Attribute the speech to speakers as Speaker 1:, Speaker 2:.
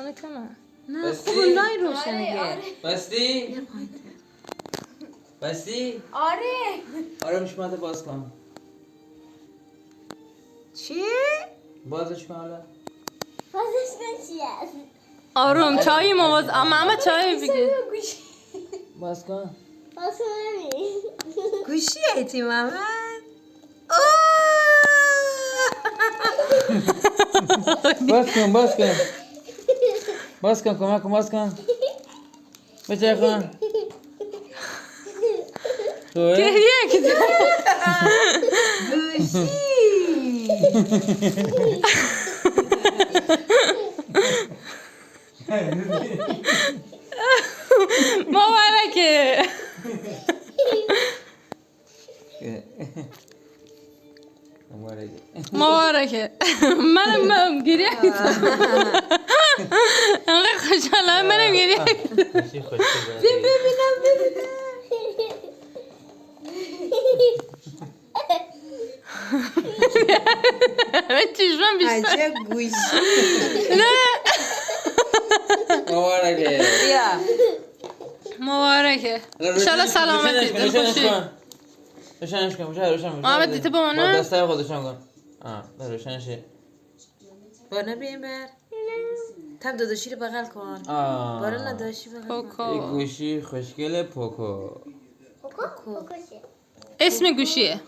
Speaker 1: خانه کمه
Speaker 2: نه
Speaker 3: بستی؟
Speaker 2: خوب لای روشنگه
Speaker 3: بستی؟ بستی؟ آره میشماده باز کن
Speaker 2: چی؟
Speaker 3: بازش کن حالا
Speaker 1: آروم چای مواز اما چای بگیر
Speaker 3: باز کن
Speaker 2: گوشی ایتی محمد
Speaker 3: باز کن باز کن کمک کن باز کن بچه کن توه؟
Speaker 1: گریه کردی
Speaker 2: گوشی
Speaker 1: مبارکه مبارکه منم گریه کردم انقدر خوشحالم منم گریه کردم
Speaker 2: ببینم
Speaker 1: چشمم بیشتر
Speaker 2: عجب گوشی
Speaker 1: نه
Speaker 3: مبارکه
Speaker 2: بیا
Speaker 1: مبارکه انشالله سلامتی دل خوشی
Speaker 3: روشنش کن روشن
Speaker 1: محمد دیده با منه؟
Speaker 3: با دستای خود روشن کن روشنش
Speaker 2: بانه بیم بر تب داداشی رو بغل کن باره نداشی بغل کن
Speaker 3: یک
Speaker 1: پوکو
Speaker 3: گوشی خوشگل پوکو
Speaker 1: اسم گوشیه